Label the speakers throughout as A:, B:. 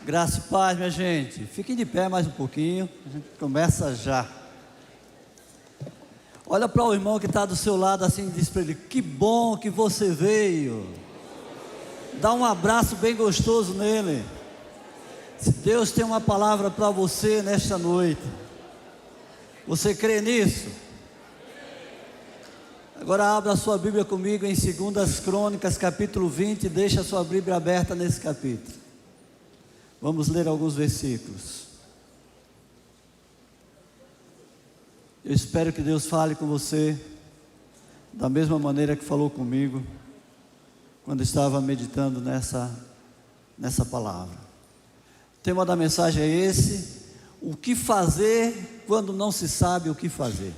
A: Graça e paz, minha gente. Fiquem de pé mais um pouquinho. A gente começa já. Olha para o irmão que está do seu lado assim e diz para ele: que bom que você veio. Dá um abraço bem gostoso nele. Se Deus tem uma palavra para você nesta noite, você crê nisso? Agora abra a sua Bíblia comigo em 2 Crônicas, capítulo 20. Deixa a sua Bíblia aberta nesse capítulo. Vamos ler alguns versículos. Eu espero que Deus fale com você da mesma maneira que falou comigo quando estava meditando nessa palavra. O tema da mensagem é esse: o que fazer quando não se sabe o que fazer,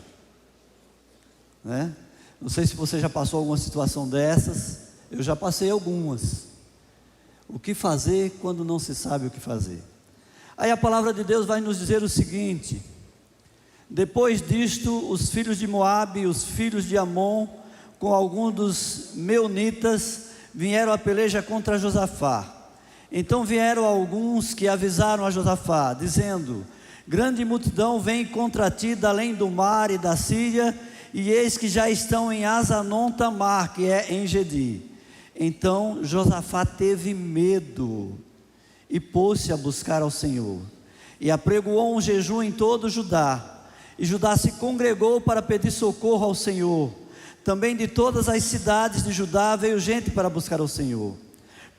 A: né? Não sei se você já passou alguma situação dessas. Eu já passei algumas. O que fazer quando não se sabe o que fazer? Aí a palavra de Deus vai nos dizer o seguinte: depois disto, os filhos de Moabe e os filhos de Amon, com alguns dos meunitas, vieram a peleja contra Josafá. Então vieram alguns que avisaram a Josafá, dizendo: grande multidão vem contra ti da além do mar e da Síria, e eis que já estão em Azanon-Tamar, que é em Gedi. Então Josafá teve medo e pôs-se a buscar ao Senhor, e apregoou um jejum em todo Judá. E Judá se congregou para pedir socorro ao Senhor. Também de todas as cidades de Judá veio gente para buscar ao Senhor.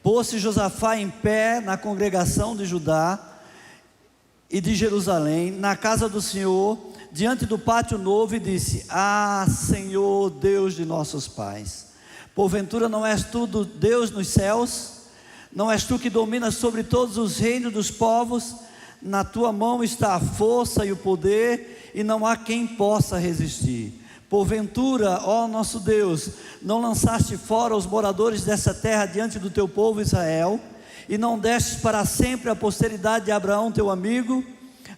A: Pôs-se Josafá em pé na congregação de Judá e de Jerusalém, na casa do Senhor, diante do pátio novo, e disse: ah, Senhor, Deus de nossos pais, porventura não és tu Deus nos céus? Não és tu que dominas sobre todos os reinos dos povos? Na tua mão está a força e o poder, e não há quem possa resistir. Porventura, ó nosso Deus, não lançaste fora os moradores dessa terra diante do teu povo Israel, e não destes para sempre a posteridade de Abraão teu amigo?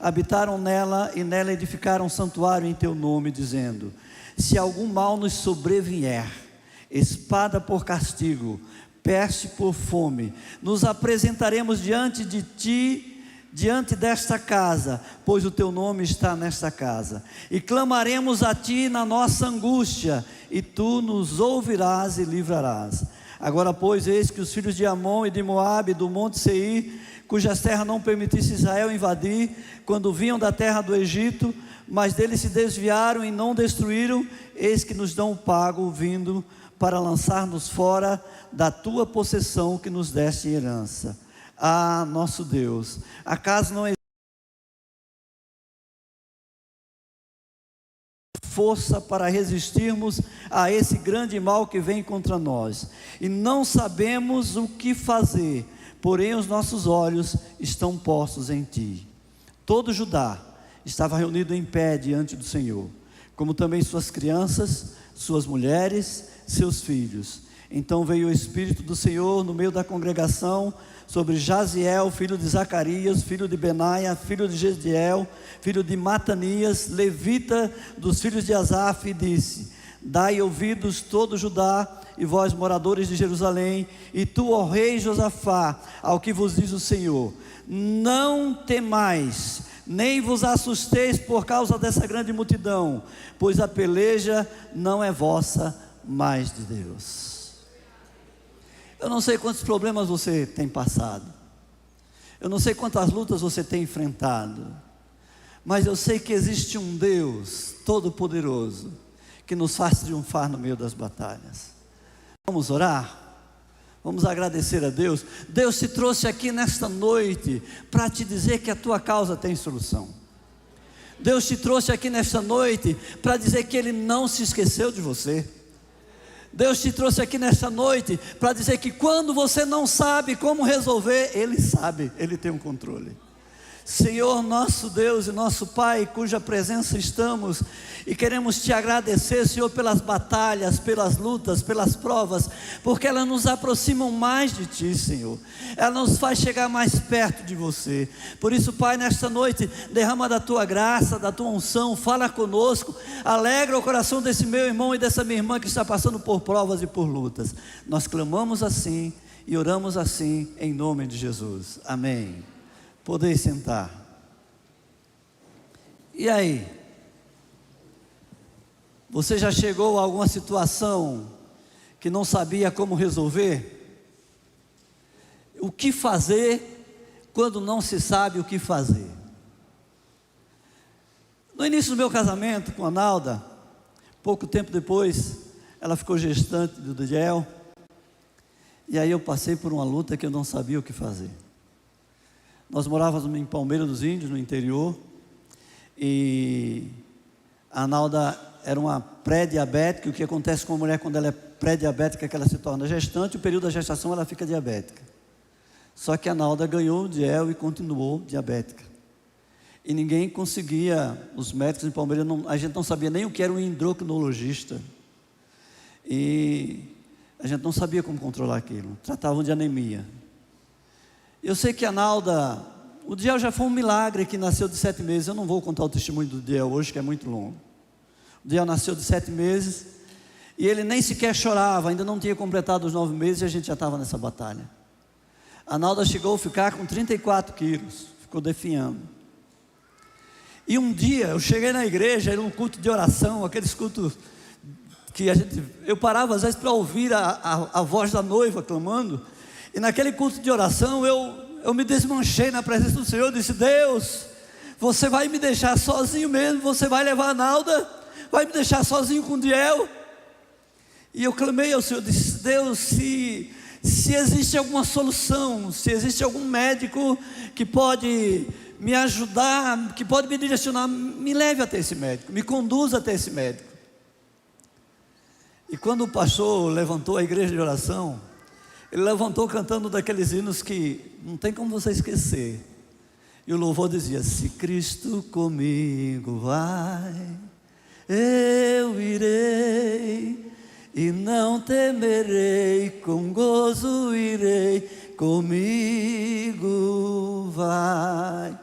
A: Habitaram nela, e nela edificaram um santuário em teu nome, dizendo: se algum mal nos sobrevier, espada por castigo, peste por fome, nos apresentaremos diante de ti, diante desta casa, pois o teu nome está nesta casa, e clamaremos a ti na nossa angústia, e tu nos ouvirás e livrarás. Agora, pois, eis que os filhos de Amon e de Moabe, do monte Seir, cujas terras não permitisse Israel invadir, quando vinham da terra do Egito, mas deles se desviaram e não destruíram, eis que nos dão o pago, vindo para lançar-nos fora da tua possessão que nos deste em herança. Ah, nosso Deus, acaso não existe força para resistirmos a esse grande mal que vem contra nós, e não sabemos o que fazer, porém os nossos olhos estão postos em ti. Todo Judá estava reunido em pé diante do Senhor, como também suas crianças, suas mulheres, seus filhos. Então veio o Espírito do Senhor no meio da congregação sobre Jaziel, filho de Zacarias, filho de Benaia, filho de Jediel, filho de Matanias, levita dos filhos de Asaf, e disse: dai ouvidos todo Judá, e vós moradores de Jerusalém, e tu, ó rei Josafá, ao que vos diz o Senhor: não temais, nem vos assusteis por causa dessa grande multidão, pois a peleja não é vossa, mas de Deus. Eu não sei quantos problemas você tem passado, eu não sei quantas lutas você tem enfrentado, mas eu sei que existe um Deus todo-poderoso que nos faz triunfar no meio das batalhas. Vamos orar? Vamos agradecer a Deus. Deus te trouxe aqui nesta noite para te dizer que a tua causa tem solução. Deus te trouxe aqui nesta noite para dizer que Ele não se esqueceu de você. Deus te trouxe aqui nesta noite para dizer que quando você não sabe como resolver, Ele sabe, Ele tem um controle. Senhor, nosso Deus e nosso Pai, cuja presença estamos, e queremos te agradecer, Senhor, pelas batalhas, pelas lutas, pelas provas, porque elas nos aproximam mais de ti, Senhor, ela nos faz chegar mais perto de você. Por isso, Pai, nesta noite, derrama da tua graça, da tua unção, fala conosco, alegra o coração desse meu irmão e dessa minha irmã que está passando por provas e por lutas. Nós clamamos assim e oramos assim em nome de Jesus, amém. Podeis sentar. E aí? Você já chegou a alguma situação que não sabia como resolver? O que fazer quando não se sabe o que fazer? No início do meu casamento com a Nalda, pouco tempo depois, ela ficou gestante do Diel, e aí eu passei por uma luta que eu não sabia o que fazer. Nós morávamos em Palmeira dos Índios, no interior, e a Nalda era uma pré-diabética. O que acontece com a mulher quando ela é pré-diabética é que ela se torna gestante, o período da gestação ela fica diabética. Só que a Nalda ganhou o Diel e continuou diabética. E ninguém conseguia, os médicos em Palmeiras, a gente não sabia nem o que era um endocrinologista. E a gente não sabia como controlar aquilo, tratavam de anemia. Eu sei que a Nalda, o Diel já foi um milagre, que nasceu de 7 meses, eu não vou contar o testemunho do Diel hoje, que é muito longo. O Diel nasceu de 7 meses, e ele nem sequer chorava, ainda não tinha completado os 9 meses, e a gente já estava nessa batalha. A Nalda chegou a ficar com 34 quilos, ficou definhando. E um dia, eu cheguei na igreja, era um culto de oração, aqueles cultos que eu parava às vezes para ouvir a voz da noiva clamando, e naquele culto de oração, eu me desmanchei na presença do Senhor, disse: Deus, você vai me deixar sozinho mesmo, você vai levar a Nalda, vai me deixar sozinho com o Diel? E eu clamei ao Senhor, disse: Deus, se existe alguma solução, se existe algum médico que pode me ajudar, que pode me direcionar, me leve até esse médico, me conduza até esse médico. E quando o pastor levantou a igreja de oração, ele levantou cantando daqueles hinos que não tem como você esquecer. E o louvor dizia: se Cristo comigo vai, eu irei, e não temerei, com gozo irei, comigo vai.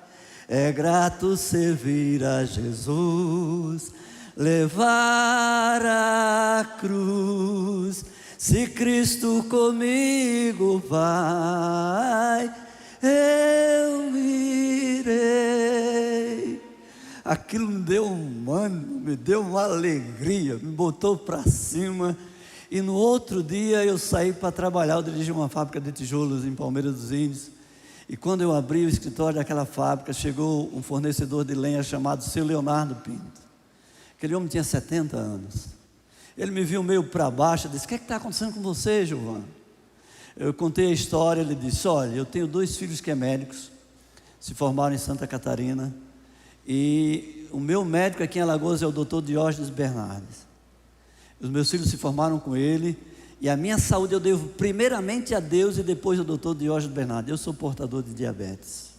A: É grato servir a Jesus, levar a cruz. Se Cristo comigo vai, eu irei. Aquilo me deu um ânimo, me deu uma alegria, me botou para cima. E no outro dia eu saí para trabalhar. Eu dirigi uma fábrica de tijolos em Palmeira dos Índios. E quando eu abri o escritório daquela fábrica, chegou um fornecedor de lenha chamado Seu Leonardo Pinto. Aquele homem tinha 70 anos. Ele me viu meio para baixo, disse: o que está acontecendo com você, Gilvan? Eu contei a história. Ele disse: olha, eu tenho 2 filhos que é médicos, se formaram em Santa Catarina, e o meu médico aqui em Alagoas é o Dr. Diógenes Bernardes. Os meus filhos se formaram com ele, e a minha saúde eu devo primeiramente a Deus e depois ao Dr. Diógenes Bernardes. Eu sou portador de diabetes.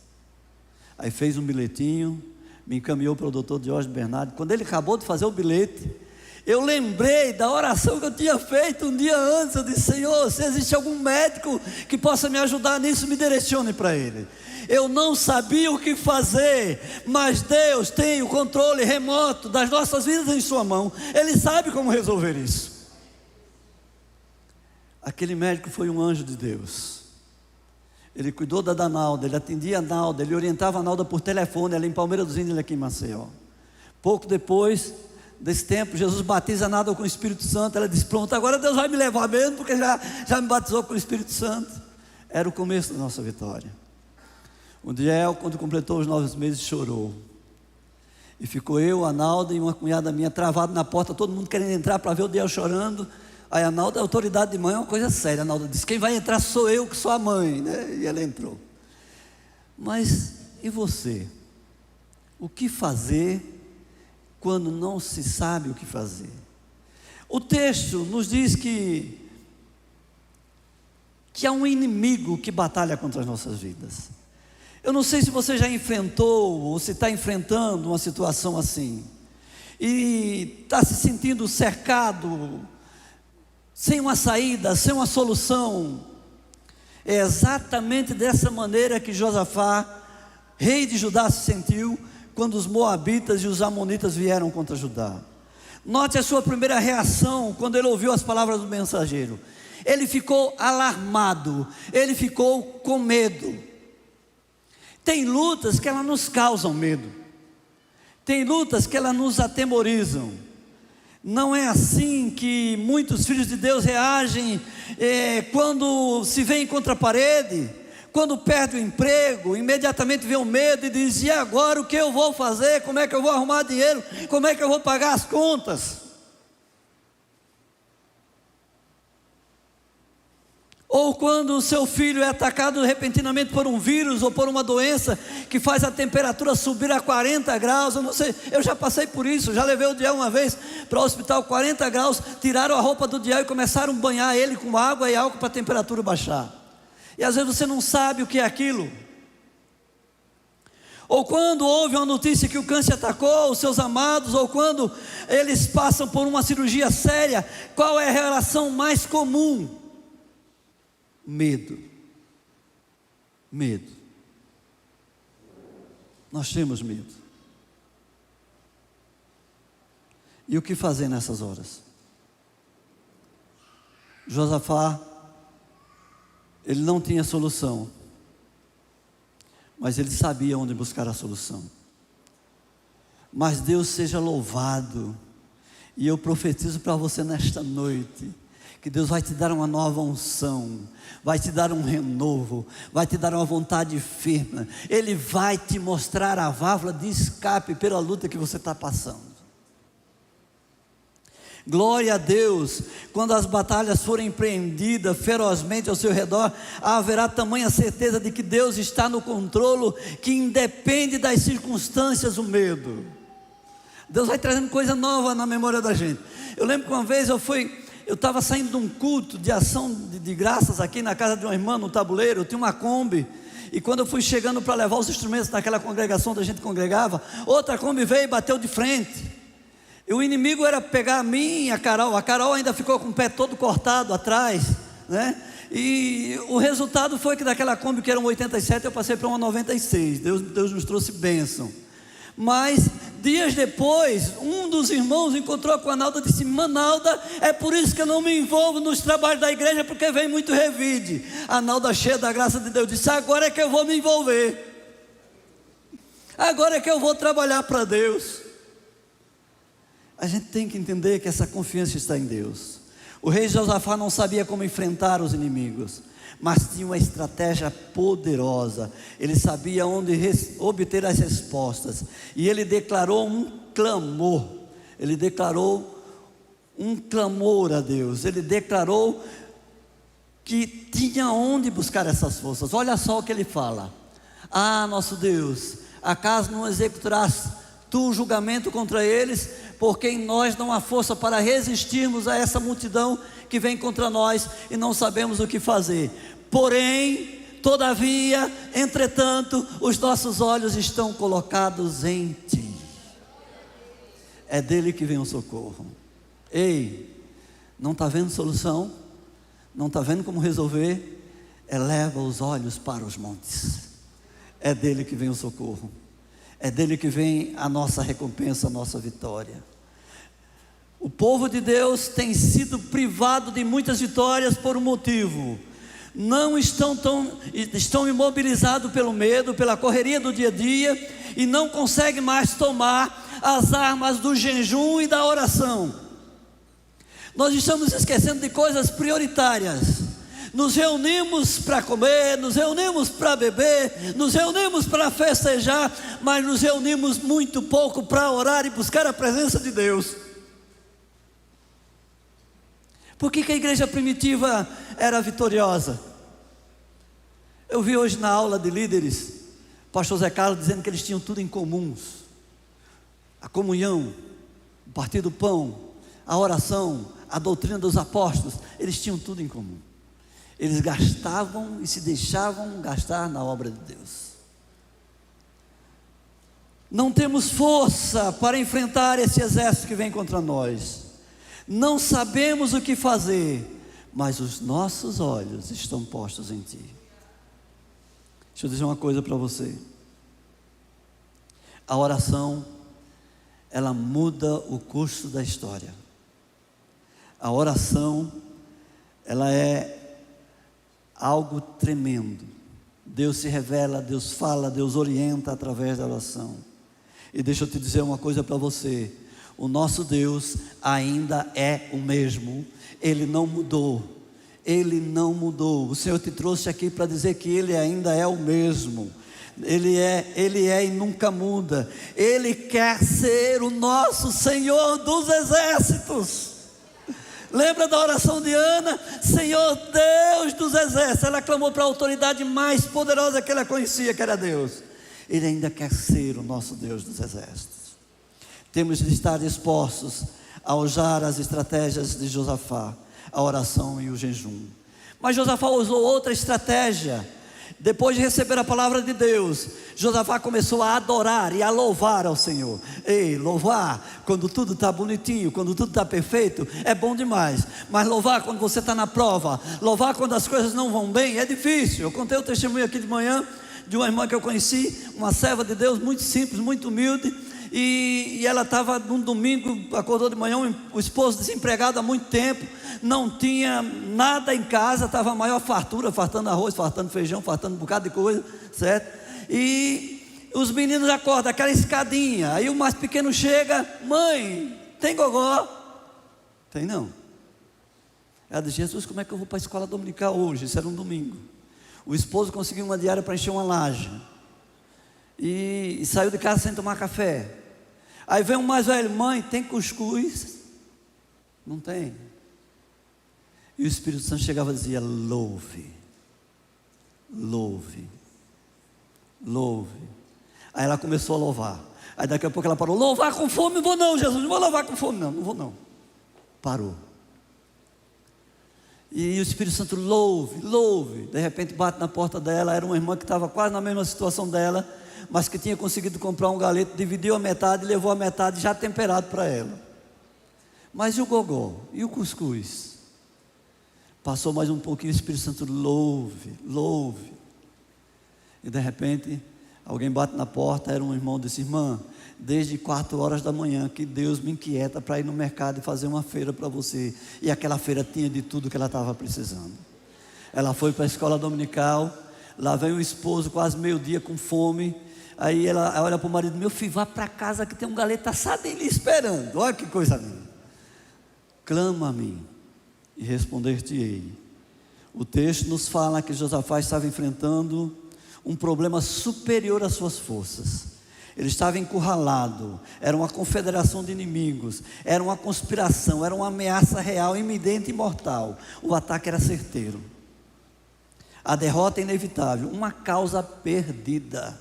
A: Aí fez um bilhetinho, me encaminhou para o Dr. Diógenes Bernardes. Quando ele acabou de fazer o bilhete, eu lembrei da oração que eu tinha feito um dia antes. Eu disse: Senhor, se existe algum médico que possa me ajudar nisso, me direcione para ele. Eu não sabia o que fazer, mas Deus tem o controle remoto das nossas vidas em sua mão. Ele sabe como resolver isso. Aquele médico foi um anjo de Deus. Ele cuidou da Nalda, ele atendia a Nalda, ele orientava a Nalda por telefone, ela em Palmeira dos Índios, aqui em Maceió. Pouco depois desse tempo, Jesus batiza a Nalda com o Espírito Santo. Ela disse: pronto, agora Deus vai me levar mesmo, porque já me batizou com o Espírito Santo. Era o começo da nossa vitória. O Diel, quando completou os 9 meses, chorou. E ficou eu, a Nalda e uma cunhada minha travado na porta, todo mundo querendo entrar para ver o Diel chorando. Aí a Nalda, a autoridade de mãe é uma coisa séria. A Nalda disse: quem vai entrar sou eu, que sou a mãe, né? E ela entrou. Mas e você? O que fazer quando não se sabe o que fazer? O texto nos diz que há um inimigo que batalha contra as nossas vidas. Eu não sei se você já enfrentou ou se está enfrentando uma situação assim, e está se sentindo cercado, sem uma saída, sem uma solução. É exatamente dessa maneira que Josafá, rei de Judá, se sentiu quando os moabitas e os amonitas vieram contra Judá. Note a sua primeira reação quando ele ouviu as palavras do mensageiro. Ele ficou alarmado, ele ficou com medo. Tem lutas que elas nos causam medo, tem lutas que elas nos atemorizam. Não é assim que muitos filhos de Deus reagem quando se veem contra a parede, quando perde o emprego, imediatamente vê o medo e diz: e agora o que eu vou fazer? Como é que eu vou arrumar dinheiro? Como é que eu vou pagar as contas? Ou quando o seu filho é atacado repentinamente por um vírus ou por uma doença que faz a temperatura subir a 40 graus, eu não sei, eu já passei por isso, já levei o Diel uma vez para o hospital, 40 graus, tiraram a roupa do Diel e começaram a banhar ele com água e álcool para a temperatura baixar, e às vezes você não sabe o que é aquilo. Ou quando houve uma notícia que o câncer atacou os seus amados, ou quando eles passam por uma cirurgia séria, qual é a relação mais comum? Medo. Medo. Nós temos medo. E o que fazer nessas horas? Josafá, ele não tinha solução, mas ele sabia onde buscar a solução. Mas Deus seja louvado, e eu profetizo para você nesta noite, que Deus vai te dar uma nova unção, vai te dar um renovo, vai te dar uma vontade firme. Ele vai te mostrar a válvula de escape pela luta que você está passando. Glória a Deus. Quando as batalhas forem empreendidas ferozmente ao seu redor, haverá tamanha certeza de que Deus está no controle, que independe das circunstâncias o medo. Deus vai trazendo coisa nova na memória da gente. Eu lembro que uma vez eu estava saindo de um culto de ação de graças aqui na casa de uma irmã, no tabuleiro. Eu tinha uma Kombi, e quando eu fui chegando para levar os instrumentos naquela congregação onde a gente congregava, outra Kombi veio e bateu de frente, e o inimigo era pegar a mim e a Carol ainda ficou com o pé todo cortado atrás, né? E o resultado foi que daquela Kombi que era um 87, eu passei para uma 96, Deus nos trouxe bênção. Mas dias depois, um dos irmãos encontrou com a Nalda e disse: Manalda, é por isso que eu não me envolvo nos trabalhos da igreja, porque vem muito revide. A Nalda, cheia da graça de Deus, disse: agora é que eu vou me envolver, agora é que eu vou trabalhar para Deus. A gente tem que entender que essa confiança está em Deus. O rei Josafá não sabia como enfrentar os inimigos, mas tinha uma estratégia poderosa. Ele sabia onde obter as respostas, e ele declarou um clamor. Ele declarou um clamor a Deus. Ele declarou que tinha onde buscar essas forças. Olha só o que ele fala: ah, nosso Deus, acaso não executarás tu o julgamento contra eles? Porque em nós não há força para resistirmos a essa multidão que vem contra nós, e não sabemos o que fazer. Porém, todavia, entretanto, os nossos olhos estão colocados em ti. É dele que vem o socorro. Ei, não está vendo solução? Não está vendo como resolver? Eleva os olhos para os montes. É dele que vem o socorro. É dele que vem a nossa recompensa, a nossa vitória. O povo de Deus tem sido privado de muitas vitórias por um motivo: não estão imobilizados pelo medo, pela correria do dia a dia, e não conseguem mais tomar as armas do jejum e da oração. Nós estamos esquecendo de coisas prioritárias. Nos reunimos para comer, nos reunimos para beber, nos reunimos para festejar, mas nos reunimos muito pouco para orar e buscar a presença de Deus. Por que a igreja primitiva era vitoriosa? Eu vi hoje na aula de líderes, o pastor Zé Carlos dizendo que eles tinham tudo em comuns: a comunhão, o partir do pão, a oração, a doutrina dos apóstolos. Eles tinham tudo em comum. Eles gastavam e se deixavam gastar na obra de Deus. Não temos força para enfrentar esse exército que vem contra nós. Não sabemos o que fazer, mas os nossos olhos estão postos em ti. Deixa eu dizer uma coisa para você: a oração, ela muda o curso da história. A oração, ela é algo tremendo. Deus se revela, Deus fala, Deus orienta através da oração. E deixa eu te dizer uma coisa para você: o nosso Deus ainda é o mesmo, Ele não mudou, Ele não mudou. O Senhor te trouxe aqui para dizer que Ele ainda é o mesmo. Ele é e nunca muda. Ele quer ser o nosso Senhor dos exércitos. Lembra da oração de Ana? Senhor Deus dos exércitos. Ela clamou para a autoridade mais poderosa que ela conhecia, que era Deus. Ele ainda quer ser o nosso Deus dos exércitos. Temos de estar dispostos a usar as estratégias de Josafá, a oração e o jejum. Mas Josafá usou outra estratégia. Depois de receber a palavra de Deus, Josafá começou a adorar e a louvar ao Senhor. Ei, louvar quando tudo está bonitinho, quando tudo está perfeito, é bom demais. Mas louvar quando você está na prova, louvar quando as coisas não vão bem, é difícil. Eu contei o testemunho aqui de manhã de uma irmã que eu conheci, uma serva de Deus, muito simples, muito humilde. E ela estava num domingo, acordou de manhã, o esposo desempregado há muito tempo, não tinha nada em casa, estava a maior fartura, fartando arroz, fartando feijão, fartando um bocado de coisa, certo? E os meninos acordam, aquela escadinha, aí o mais pequeno chega: mãe, tem gogó? Tem não. Ela disse: Jesus, como é que eu vou para a escola dominical hoje? Isso era um domingo. O esposo conseguiu uma diária para encher uma laje. E saiu de casa sem tomar café. Aí vem um mais velho: mãe, tem cuscuz? Não tem. E o Espírito Santo chegava e dizia: louve, louve, louve. Aí ela começou a louvar. Aí daqui a pouco ela parou: louvar com fome? Não vou não, Jesus, não vou louvar com fome, não vou não. Parou. E o Espírito Santo: louve, louve. De repente bate na porta dela. Era uma irmã que estava quase na mesma situação dela, mas que tinha conseguido comprar um galeto, dividiu a metade e levou a metade já temperado para ela. Mas e o gogó? E o cuscuz? Passou mais um pouquinho, o Espírito Santo: louve, louve. E de repente, alguém bate na porta. Era um irmão, disse: irmã, desde 4 horas da manhã que Deus me inquieta para ir no mercado e fazer uma feira para você. E aquela feira tinha de tudo que ela estava precisando. Ela foi para a escola dominical. Lá vem o esposo quase meio-dia com fome. Aí ela olha para o marido: meu filho, vá para casa que tem um galeto assado ali esperando. Olha que coisa linda. Clama a mim e responder-te-ei. O texto nos fala que Josafá estava enfrentando um problema superior às suas forças. Ele estava encurralado, era uma confederação de inimigos, era uma conspiração, era uma ameaça real, iminente e mortal. O ataque era certeiro, a derrota inevitável, uma causa perdida.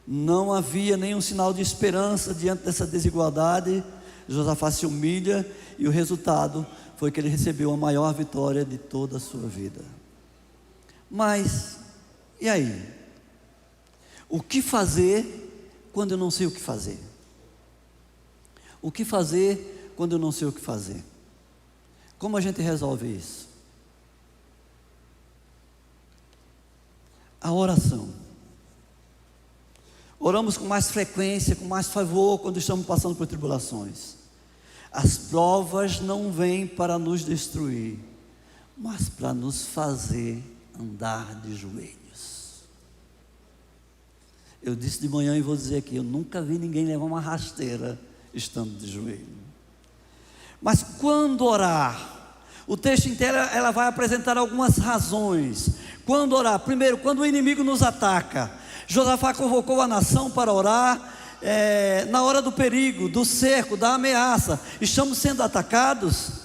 A: Não havia nenhum sinal de esperança diante dessa desigualdade. Josafá se humilha e o resultado foi que ele recebeu a maior vitória de toda a sua vida. Mas, e aí? O que fazer quando eu não sei o que fazer? O que fazer quando eu não sei o que fazer? Como a gente resolve isso? A oração. Oramos com mais frequência, com mais favor quando estamos passando por tribulações. As provas não vêm para nos destruir, mas para nos fazer andar de joelhos. Eu disse de manhã e vou dizer aqui: eu nunca vi ninguém levar uma rasteira estando de joelho. Mas quando orar? O texto inteiro ela vai apresentar algumas razões. Quando orar? Primeiro, quando o inimigo nos ataca. Josafá convocou a nação para orar. Na hora do perigo, do cerco, da ameaça, estamos sendo atacados.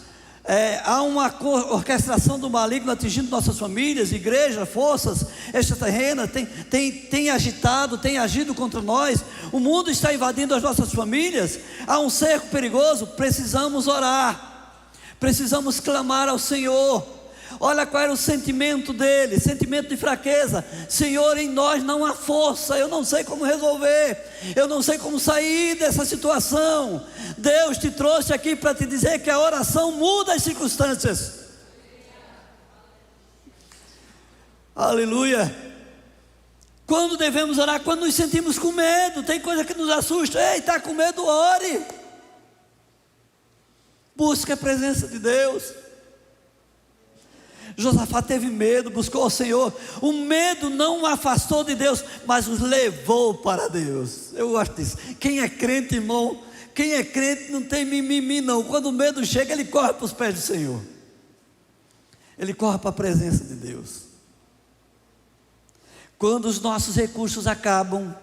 A: Há uma orquestração do maligno atingindo nossas famílias, igrejas, forças extraterrenas, tem agitado, tem agido contra nós. O mundo está invadindo as nossas famílias. Há um cerco perigoso. Precisamos orar, precisamos clamar ao Senhor. Olha qual era o sentimento dele: sentimento de fraqueza. Senhor, em nós não há força, eu não sei como resolver, eu não sei como sair dessa situação. Deus te trouxe aqui para te dizer que a oração muda as circunstâncias. Aleluia. Quando devemos orar? Quando nos sentimos com medo, tem coisa que nos assusta. Ei, está com medo? Ore, busque a presença de Deus. Josafá teve medo, buscou o Senhor. O medo não o afastou de Deus, mas os levou para Deus. Eu gosto disso. Quem é crente, irmão, quem é crente não tem mimimi não. Quando o medo chega, ele corre para os pés do Senhor. Ele corre para a presença de Deus. Quando os nossos recursos acabam,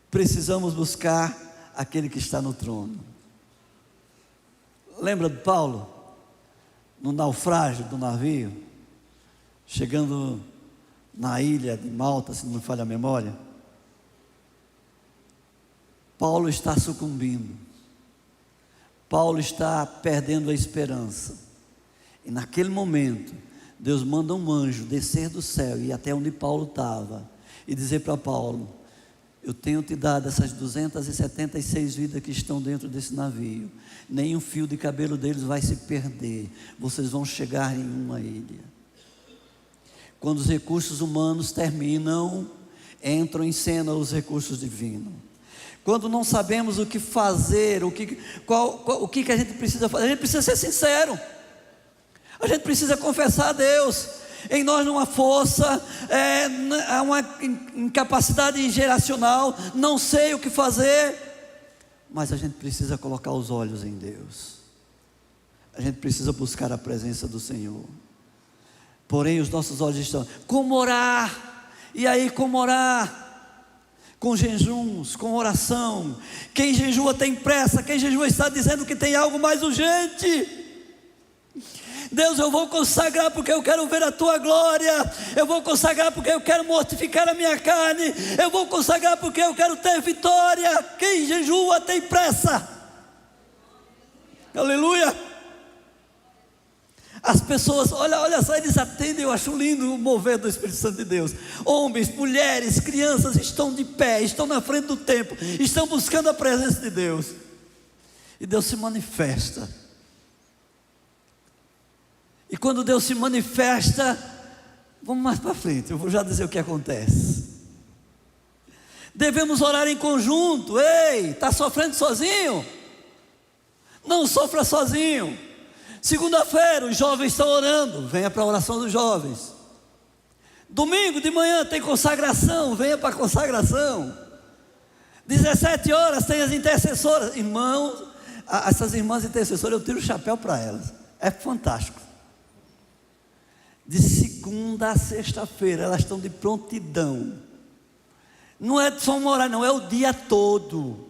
A: precisamos buscar aquele que está no trono. Lembra de Paulo? No naufrágio do navio, chegando na ilha de Malta, se não me falha a memória. Paulo está sucumbindo. Paulo está perdendo a esperança. E naquele momento, Deus manda um anjo descer do céu e ir até onde Paulo estava e dizer para Paulo: eu tenho te dado essas 276 vidas que estão dentro desse navio. Nenhum fio de cabelo deles vai se perder. Vocês vão chegar em uma ilha. Quando os recursos humanos terminam, entram em cena os recursos divinos. Quando não sabemos o que fazer, o que a gente precisa fazer, a gente precisa ser sincero. A gente precisa confessar a Deus. Em nós não há força, há uma incapacidade geracional, não sei o que fazer, mas a gente precisa colocar os olhos em Deus. A gente precisa buscar a presença do Senhor. Porém os nossos olhos estão, como orar? E aí, como orar? Com jejuns, com oração. Quem jejua tem pressa, quem jejua está dizendo que tem algo mais urgente. Deus, eu vou consagrar porque eu quero ver a tua glória. Eu vou consagrar porque eu quero mortificar a minha carne. Eu vou consagrar porque eu quero ter vitória. Quem jejua tem pressa. Aleluia. As pessoas, olha só, eles atendem. Eu acho lindo o mover do Espírito Santo de Deus. Homens, mulheres, crianças estão de pé, estão na frente do templo, estão buscando a presença de Deus. E Deus se manifesta. E quando Deus se manifesta, vamos mais para frente, eu vou já dizer o que acontece. Devemos orar em conjunto. Ei, está sofrendo sozinho? Não sofra sozinho. Segunda-feira os jovens estão orando, venha para a oração dos jovens. Domingo de manhã tem consagração, venha para a consagração. 17 horas tem as intercessoras. Irmãos, essas irmãs intercessoras, eu tiro o chapéu para elas, é fantástico. De segunda a sexta-feira, elas estão de prontidão. Não é só uma hora, não, é o dia todo.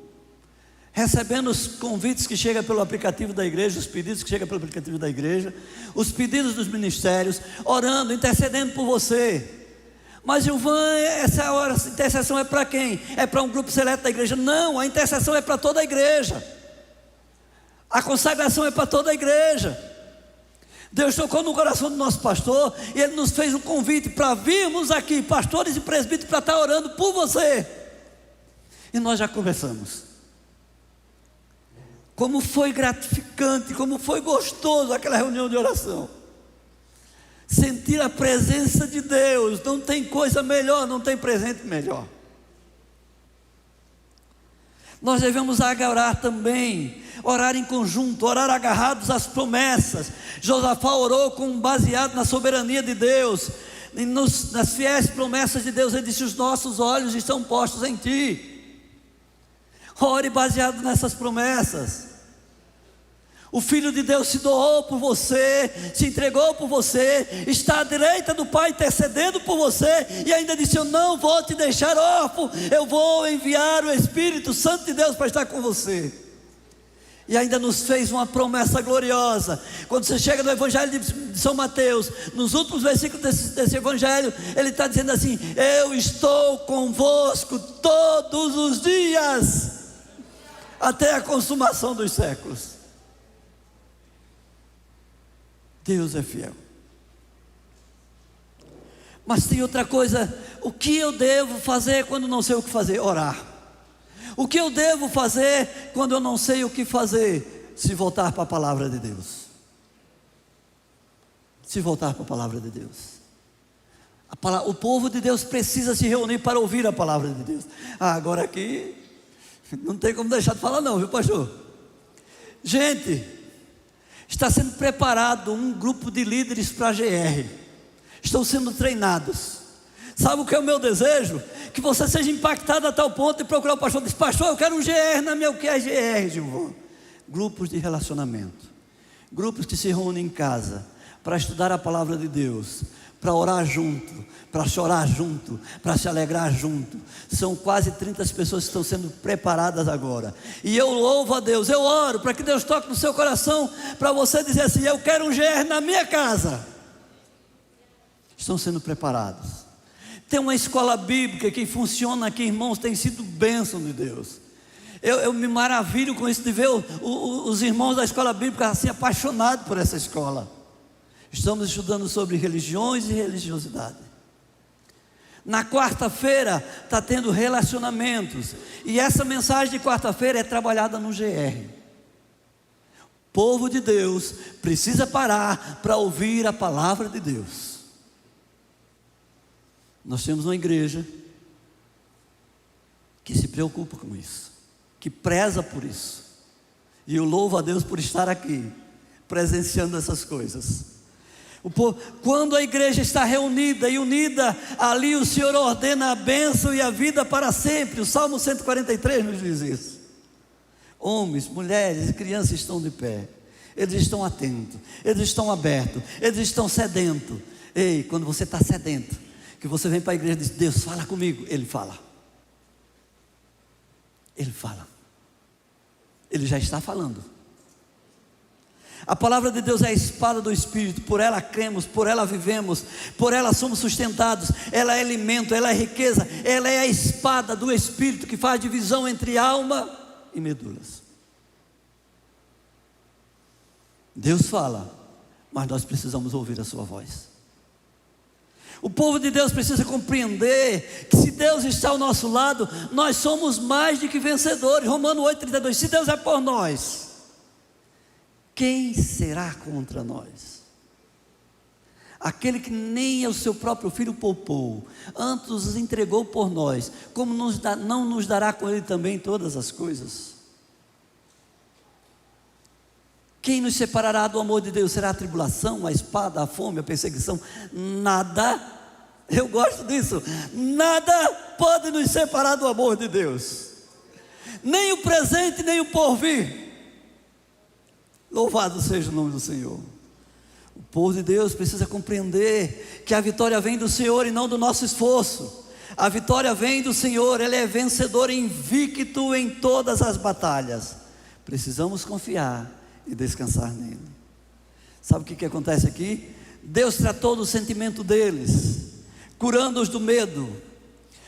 A: Recebendo os convites que chegam pelo aplicativo da igreja, os pedidos que chegam pelo aplicativo da igreja, os pedidos dos ministérios, orando, intercedendo por você. Mas Gilvan, essa hora, essa intercessão é para quem? É para um grupo seleto da igreja? Não, a intercessão é para toda a igreja. A consagração é para toda a igreja. Deus tocou no coração do nosso pastor e ele nos fez um convite para virmos aqui, pastores e presbíteros, para estar orando por você. E nós já conversamos. Como foi gratificante, como foi gostoso aquela reunião de oração. Sentir a presença de Deus, não tem coisa melhor, não tem presente melhor. Nós devemos orar também, orar em conjunto, orar agarrados às promessas. Josafá orou baseado na soberania de Deus, nas fiéis promessas de Deus. Ele disse: os nossos olhos estão postos em ti. Ore baseado nessas promessas. O Filho de Deus se doou por você, se entregou por você, está à direita do Pai intercedendo por você, e ainda disse: eu não vou te deixar órfão, eu vou enviar o Espírito Santo de Deus para estar com você. E ainda nos fez uma promessa gloriosa. Quando você chega no Evangelho de São Mateus, nos últimos versículos desse Evangelho, ele está dizendo assim: eu estou convosco todos os dias, até a consumação dos séculos. Deus é fiel. Mas tem outra coisa. O que eu devo fazer quando não sei o que fazer? Orar. O que eu devo fazer quando eu não sei o que fazer? Se voltar para a palavra de Deus. Se voltar para a palavra de Deus. O povo de Deus precisa se reunir para ouvir a palavra de Deus. Agora aqui não tem como deixar de falar não, viu, pastor? Gente, Está sendo preparado um grupo de líderes para a GR. Estão sendo treinados. Sabe o que é o meu desejo? Que você seja impactado a tal ponto de procurar o pastor. Diz: pastor, eu quero um GR na minha. O que é GR, Gilvão? Grupos de relacionamento. Grupos que se reúnem em casa para estudar a palavra de Deus, para orar junto, para chorar junto, para se alegrar junto. São quase 30 pessoas que estão sendo preparadas agora. E eu louvo a Deus, eu oro para que Deus toque no seu coração, para você dizer assim: eu quero um GR na minha casa. Estão sendo preparados. Tem uma escola bíblica que funciona aqui, irmãos, tem sido bênção de Deus. Eu me maravilho com isso, de ver os irmãos da escola bíblica assim apaixonados por essa escola. Estamos estudando sobre religiões e religiosidade. Na quarta-feira está tendo relacionamentos. E essa mensagem de quarta-feira é trabalhada no GR. O povo de Deus precisa parar para ouvir a palavra de Deus. Nós temos uma igreja que se preocupa com isso, que preza por isso. E eu louvo a Deus por estar aqui, presenciando essas coisas. Quando a igreja está reunida e unida, ali o Senhor ordena a bênção e a vida para sempre. O Salmo 143 nos diz isso. Homens, mulheres e crianças estão de pé. Eles estão atentos, eles estão abertos, eles estão sedentos. Ei, quando você está sedento, que você vem para a igreja e diz: Deus, fala comigo. Ele fala. Ele fala. Ele já está falando. A palavra de Deus é a espada do Espírito. Por ela cremos, por ela vivemos, por ela somos sustentados. Ela é alimento, ela é riqueza. Ela é a espada do Espírito que faz divisão entre alma e medulas. Deus fala, mas nós precisamos ouvir a sua voz. O povo de Deus precisa compreender que se Deus está ao nosso lado, nós somos mais do que vencedores. Romanos 8,32. Se Deus é por nós, quem será contra nós? Aquele que nem o seu próprio filho poupou, antes os entregou por nós, como não nos dará com ele também todas as coisas? Quem nos separará do amor de Deus? Será a tribulação, a espada, a fome, a perseguição? Nada, eu gosto disso, nada pode nos separar do amor de Deus, nem o presente, nem o porvir. Louvado seja o nome do Senhor. O povo de Deus precisa compreender que a vitória vem do Senhor e não do nosso esforço. A vitória vem do Senhor, Ele é vencedor e invicto em todas as batalhas. Precisamos confiar e descansar nele. Sabe o que acontece aqui? Deus tratou do sentimento deles, curando-os do medo.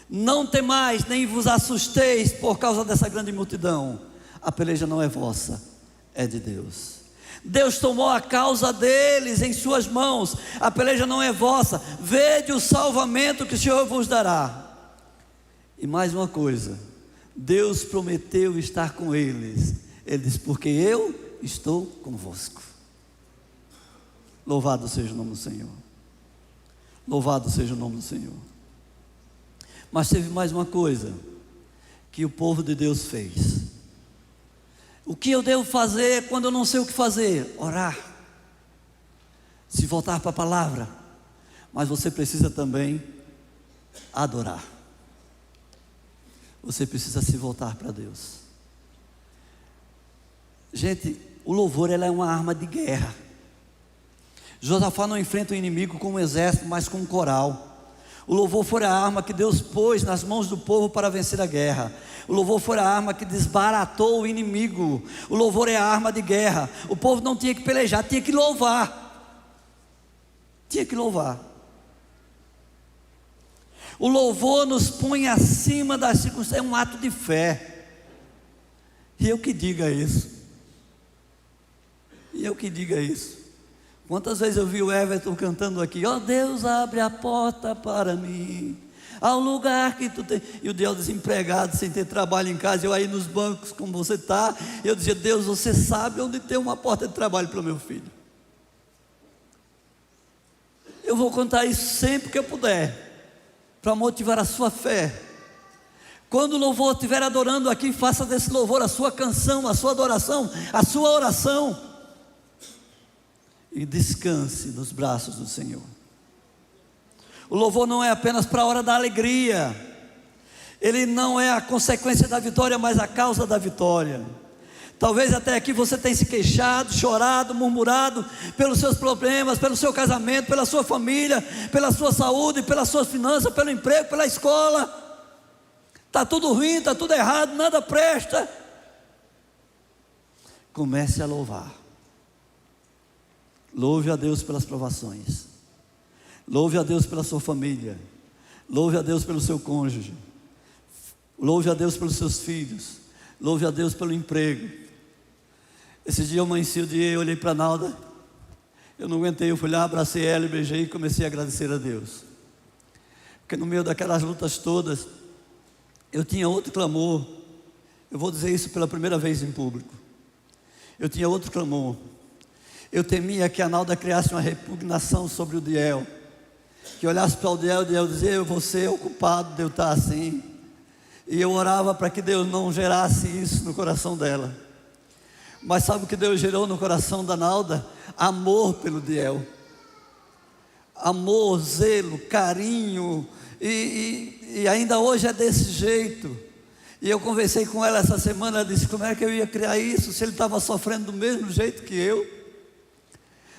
A: Não temais, nem vos assusteis por causa dessa grande multidão. A peleja não é vossa, é de Deus. Deus tomou a causa deles em suas mãos. A peleja não é vossa. Vede o salvamento que o Senhor vos dará. E mais uma coisa, Deus prometeu estar com eles. Ele disse: porque eu estou convosco. Louvado seja o nome do Senhor. Louvado seja o nome do Senhor. Mas teve mais uma coisa que o povo de Deus fez. O que eu devo fazer quando eu não sei o que fazer? Orar, se voltar para a palavra. Mas você precisa também adorar. Você precisa se voltar para Deus. Gente, o louvor, ela é uma arma de guerra. Josafá não enfrenta o inimigo com um exército, mas com um coral. O louvor foi a arma que Deus pôs nas mãos do povo para vencer a guerra. O louvor foi a arma que desbaratou o inimigo. O louvor é a arma de guerra. O povo não tinha que pelejar, tinha que louvar. Tinha que louvar. O louvor nos põe acima das circunstâncias, é um ato de fé. E eu que diga isso. E eu que diga isso. Quantas vezes eu vi o Everton cantando aqui: ó Deus, abre a porta para mim, ao lugar que tu tem. E o Deus desempregado, sem ter trabalho em casa, eu aí nos bancos como você está, eu dizia: Deus, você sabe onde tem uma porta de trabalho para o meu filho. Eu vou contar isso sempre que eu puder, para motivar a sua fé. Quando o louvor estiver adorando aqui, faça desse louvor a sua canção, a sua adoração, a sua oração. e descanse nos braços do Senhor. O louvor não é apenas para a hora da alegria, ele não é a consequência da vitória, mas a causa da vitória. Talvez até aqui você tenha se queixado, chorado, murmurado pelos seus problemas, pelo seu casamento, pela sua família, pela sua saúde, pelas suas finanças, pelo emprego, pela escola. Está tudo ruim, está tudo errado, nada presta. Comece a louvar. Louve a Deus pelas provações. Louve a Deus pela sua família. Louve a Deus pelo seu cônjuge. Louve a Deus pelos seus filhos. Louve a Deus pelo emprego. Esse dia eu amanheci o dia e olhei para a Nalda. Eu não aguentei, eu fui lá, abracei ela e beijei e comecei a agradecer a Deus. Porque no meio daquelas lutas todas, eu tinha outro clamor. Eu vou dizer isso pela primeira vez em público. Eu tinha outro clamor. Eu temia que a Nalda criasse uma repugnação sobre o Diel. Que olhasse para o Diel dizia: você é o culpado de eu estar assim. E eu orava para que Deus não gerasse isso no coração dela. Mas sabe o que Deus gerou no coração da Nalda? Amor pelo Diel. Amor, zelo, carinho. E ainda hoje é desse jeito. E eu conversei com ela essa semana. Ela disse: como é que eu ia criar isso se ele estava sofrendo do mesmo jeito que eu?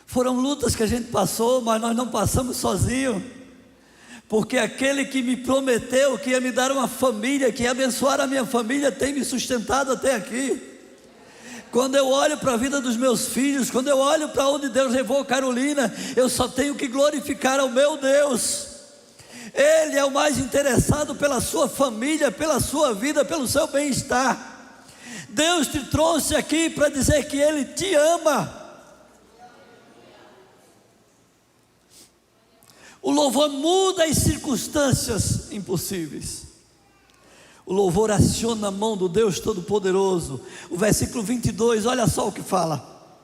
A: Foram lutas que a gente passou, mas nós não passamos sozinhos. Porque aquele que me prometeu que ia me dar uma família, que ia abençoar a minha família, tem me sustentado até aqui. Quando eu olho para a vida dos meus filhos, quando eu olho para onde Deus levou Carolina, eu só tenho que glorificar ao meu Deus. Ele é o mais interessado pela sua família, pela sua vida, pelo seu bem-estar. Deus te trouxe aqui para dizer que Ele te ama. O louvor muda as circunstâncias impossíveis. O louvor aciona a mão do Deus Todo-Poderoso. O versículo 22, olha só o que fala.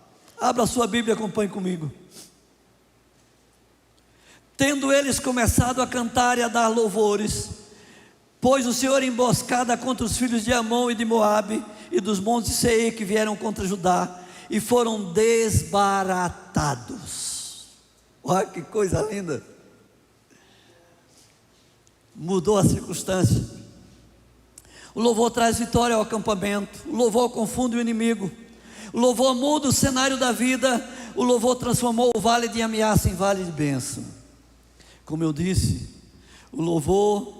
A: Abra a sua Bíblia e acompanhe comigo. Tendo eles começado a cantar e a dar louvores, pôs o Senhor emboscada contra os filhos de Amon e de Moabe e dos montes de Seir que vieram contra Judá, e foram desbaratados. Olha que coisa linda. Mudou a circunstância. O louvor traz vitória ao acampamento. O louvor confunde o inimigo. O louvor muda o cenário da vida. O louvor transformou o vale de ameaça em vale de bênção. Como eu disse, o louvor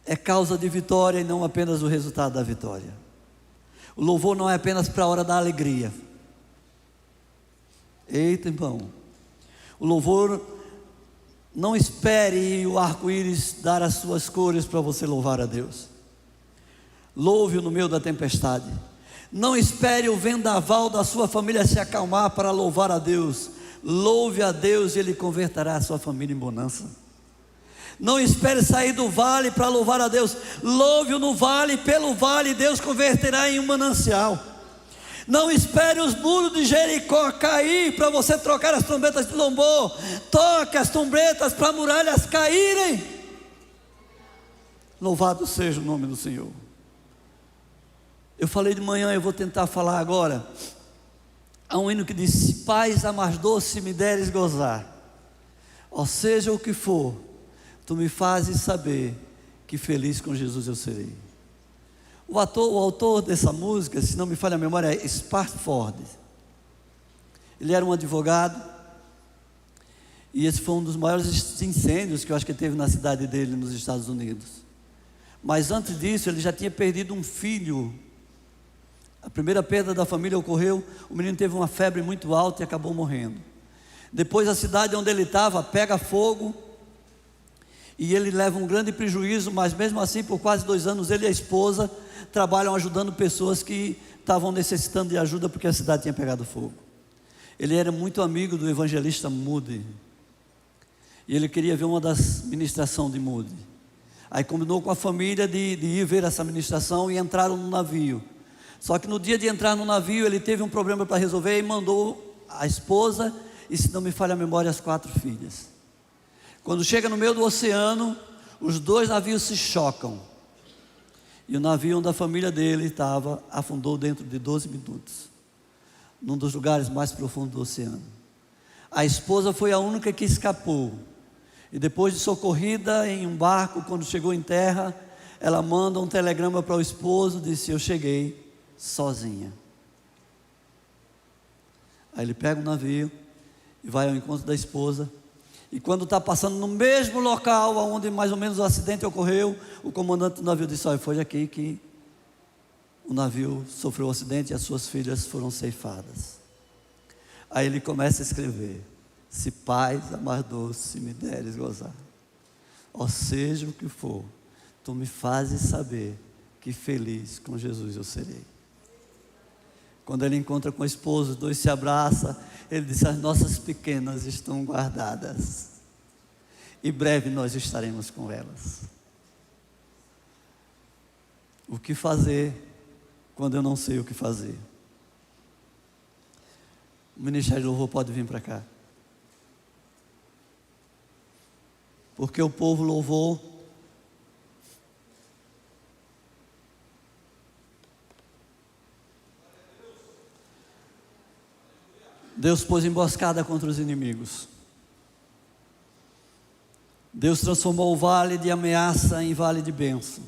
A: é causa de vitória e não apenas o resultado da vitória. O louvor não é apenas para a hora da alegria. Eita, irmão. O louvor, não espere o arco-íris dar as suas cores para você louvar a Deus. Louve-o no meio da tempestade. Não espere o vendaval da sua família se acalmar para louvar a Deus. Louve a Deus e Ele converterá a sua família em bonança. Não espere sair do vale para louvar a Deus. Louve-o no vale, pelo vale Deus converterá em um manancial. Não espere os muros de Jericó cair para você trocar as trombetas de louvor. Toque as trombetas para muralhas caírem. Louvado seja o nome do Senhor. Eu falei de manhã, eu vou tentar falar agora. Há um hino que diz: se paz a mais doce me deres gozar, ou seja o que for, tu me fazes saber que feliz com Jesus eu serei. O autor dessa música, se não me falha a memória, é Spafford. Ele era um advogado, e esse foi um dos maiores incêndios que eu acho que teve na cidade dele, nos Estados Unidos. Mas antes disso, ele já tinha perdido um filho. A primeira perda da família ocorreu, o menino teve uma febre muito alta e acabou morrendo. Depois a cidade onde ele estava pega fogo, e ele leva um grande prejuízo, mas mesmo assim, por quase 2 anos, ele e a esposa trabalham ajudando pessoas que estavam necessitando de ajuda, porque a cidade tinha pegado fogo. Ele era muito amigo do evangelista Moody, e ele queria ver uma das ministrações de Moody. Aí combinou com a família de ir ver essa ministração, e entraram no navio. Só que no dia de entrar no navio, ele teve um problema para resolver, e mandou a esposa, e se não me falha a memória, as 4 filhas. Quando chega no meio do oceano, os 2 navios se chocam, e o navio onde a família dele estava afundou dentro de 12 minutos. num dos lugares mais profundos do oceano. A esposa foi a única que escapou. E depois de socorrida em um barco, quando chegou em terra, ela manda um telegrama para o esposo, disse: eu cheguei sozinha. Aí ele pega um navio e vai ao encontro da esposa. E quando está passando no mesmo local onde mais ou menos o acidente ocorreu, o comandante do navio disse: olha, foi aqui que o navio sofreu um acidente e as suas filhas foram ceifadas. Aí ele começa a escrever: se paz a mais doce me deres gozar, ó seja o que for, tu me fazes saber que feliz com Jesus eu serei. Quando ele encontra com a esposa, os dois se abraçam, ele diz: as nossas pequenas estão guardadas, e breve nós estaremos com elas. O que fazer quando eu não sei o que fazer? O Ministério de Louvor pode vir para cá, porque o povo louvou. Deus pôs emboscada contra os inimigos. Deus transformou o vale de ameaça em vale de bênção,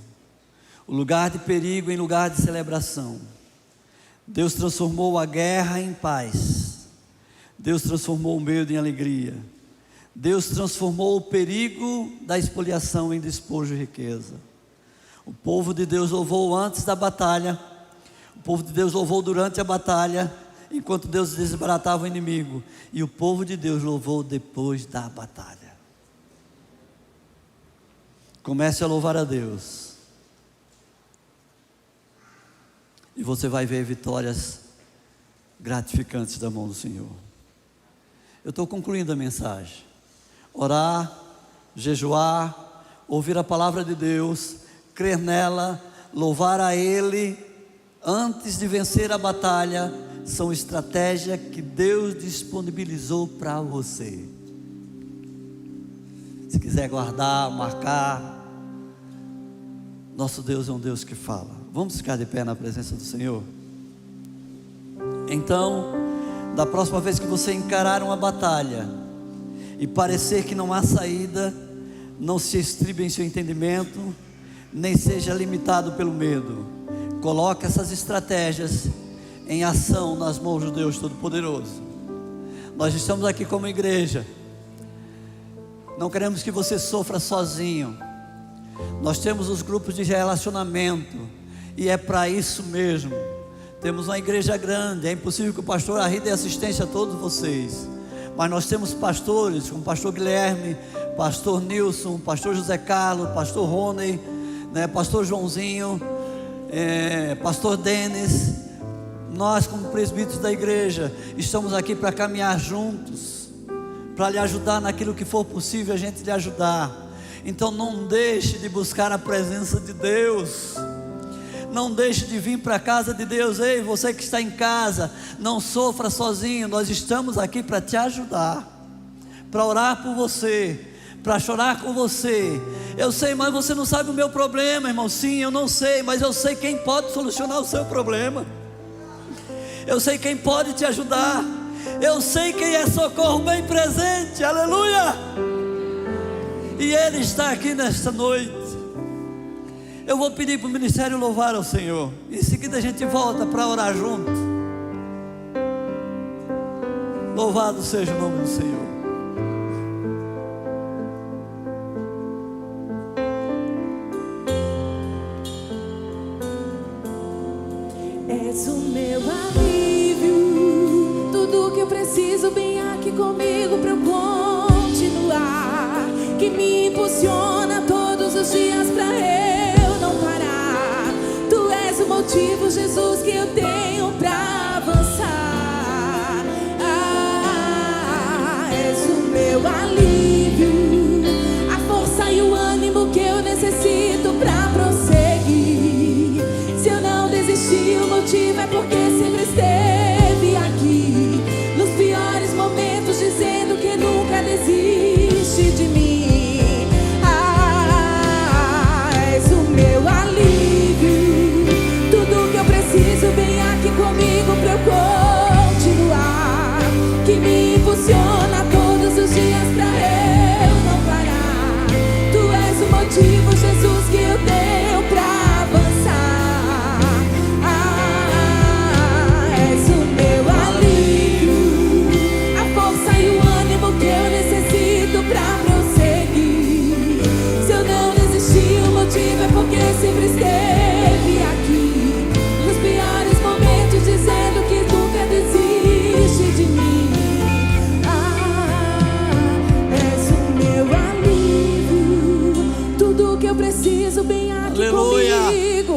A: o lugar de perigo em lugar de celebração. Deus transformou a guerra em paz. Deus transformou o medo em alegria. Deus transformou o perigo da espoliação em despojo e riqueza. O povo de Deus louvou antes da batalha, o povo de Deus louvou durante a batalha, enquanto Deus desbaratava o inimigo, e o povo de Deus louvou depois da batalha. Comece a louvar a Deus, e você vai ver vitórias gratificantes da mão do Senhor. Eu estou concluindo a mensagem. Orar, jejuar, ouvir a palavra de Deus, crer nela, louvar a Ele antes de vencer a batalha, são estratégias que Deus disponibilizou para você. Se quiser guardar, marcar, nosso Deus é um Deus que fala. Vamos ficar de pé na presença do Senhor? Então, da próxima vez que você encarar uma batalha e parecer que não há saída, não se estribe em seu entendimento, nem seja limitado pelo medo. Coloque essas estratégias em ação nas mãos de Deus Todo-Poderoso. Nós estamos aqui como igreja, não queremos que você sofra sozinho. Nós temos os grupos de relacionamento, e é para isso mesmo. Temos uma igreja grande, é impossível que o pastor Arri dê assistência a todos vocês, mas nós temos pastores, como o pastor Guilherme, pastor Nilson, pastor José Carlos, pastor Rony, pastor Joãozinho, pastor Denis. Nós, como presbíteros da igreja, estamos aqui para caminhar juntos, para lhe ajudar naquilo que for possível a gente lhe ajudar. Então não deixe de buscar a presença de Deus, não deixe de vir para a casa de Deus. Ei, você que está em casa, não sofra sozinho. Nós estamos aqui para te ajudar, para orar por você, para chorar com você. Eu sei, mas você não sabe o meu problema, irmão. Sim, eu não sei, mas eu sei quem pode solucionar o seu problema. Eu sei quem pode te ajudar. Eu sei quem é socorro bem presente. Aleluia! E Ele está aqui nesta noite. Eu vou pedir para o ministério louvar ao Senhor. Em seguida a gente volta para orar junto. Louvado seja o nome do Senhor.
B: És o meu alívio, tudo que eu preciso bem aqui comigo para eu continuar, que me impulsiona todos os dias para eu não parar. Tu és o motivo, Jesus, que eu tenho para avançar. És o meu alívio, a força e o ânimo que eu necessito para prosseguir. Se eu não desistir, o motivo é porque sempre esteve aqui, nos piores momentos, dizendo que nunca desiste de mim. És o meu alívio, tudo que eu preciso bem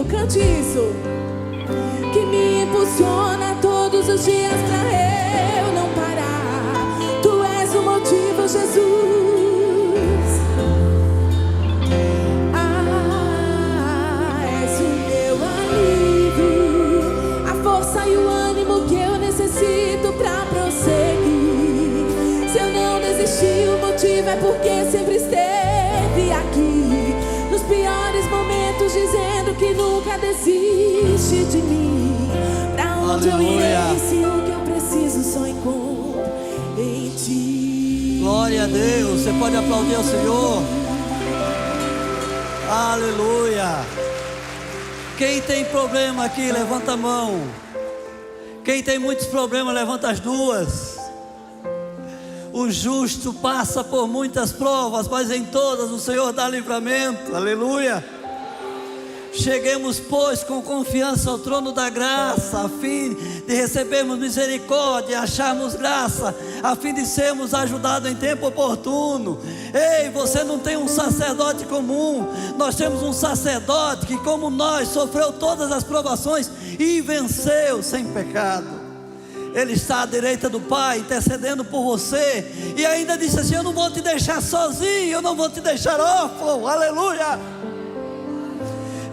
B: cante isso. Que me impulsiona todos os dias pra eu não parar. Tu és o motivo, Jesus. És o meu alívio, a força e o ânimo que eu necessito pra prosseguir. Se eu não desisti, o motivo é porque sempre esteve aqui. Nos piores momentos, dizendo que nunca desiste de mim. Pra onde eu irei se o que eu preciso só encontro em ti?
A: Glória a Deus. Você pode aplaudir ao Senhor. Aleluia. Quem tem problema aqui, levanta a mão. Quem tem muitos problemas, levanta as duas. O justo passa por muitas provas, mas em todas o Senhor dá livramento. Aleluia. Cheguemos, pois, com confiança ao trono da graça, a fim de recebermos misericórdia e acharmos graça, a fim de sermos ajudados em tempo oportuno. Ei, você não tem um sacerdote comum. Nós temos um sacerdote que, como nós, sofreu todas as provações e venceu sem pecado. Ele está à direita do Pai, intercedendo por você. E ainda disse assim: eu não vou te deixar sozinho, eu não vou te deixar órfão. Aleluia.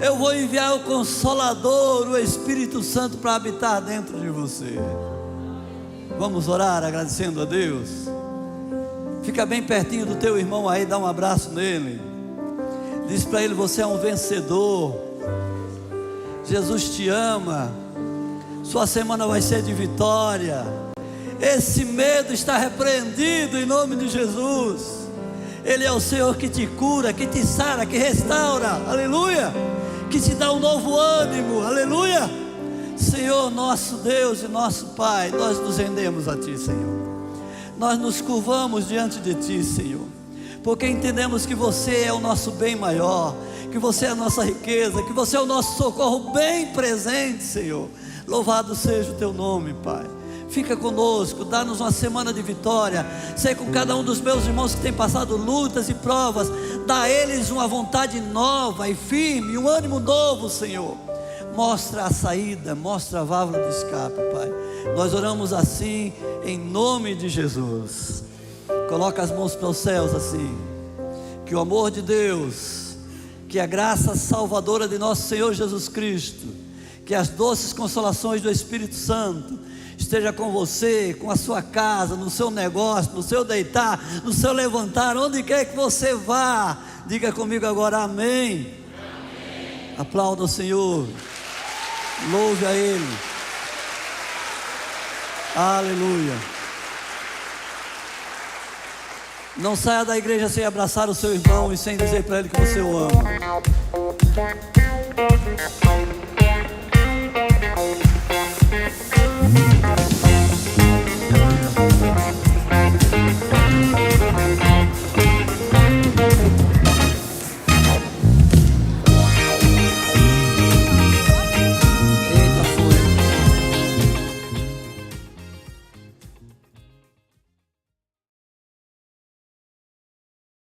A: Eu vou enviar o Consolador, o Espírito Santo, para habitar dentro de você. Vamos orar agradecendo a Deus. Fica bem pertinho do teu irmão aí, dá um abraço nele. Diz para ele: você é um vencedor. Jesus te ama. Sua semana vai ser de vitória. Esse medo está repreendido em nome de Jesus. Ele é o Senhor que te cura, que te sara, que restaura, aleluia, que te dá um novo ânimo, aleluia. Senhor, nosso Deus e nosso Pai, nós nos rendemos a Ti, Senhor. Nós nos curvamos diante de Ti, Senhor, porque entendemos que Você é o nosso bem maior, que Você é a nossa riqueza, que Você é o nosso socorro bem presente, Senhor. Louvado seja o Teu nome, Pai. Fica conosco, dá-nos uma semana de vitória. Sei com cada um dos meus irmãos que tem passado lutas e provas. Dá a eles uma vontade nova e firme, um ânimo novo, Senhor. Mostra a saída, mostra a válvula de escape, Pai. Nós oramos assim, em nome de Jesus. Coloca as mãos para os céus assim. Que o amor de Deus, que a graça salvadora de nosso Senhor Jesus Cristo, que as doces consolações do Espírito Santo esteja com você, com a sua casa, no seu negócio, no seu deitar, no seu levantar, onde quer que você vá. Diga comigo agora: amém. Amém. Aplauda o Senhor, louve a Ele. Aleluia. Não saia da igreja sem abraçar o seu irmão e sem dizer para ele que você o ama.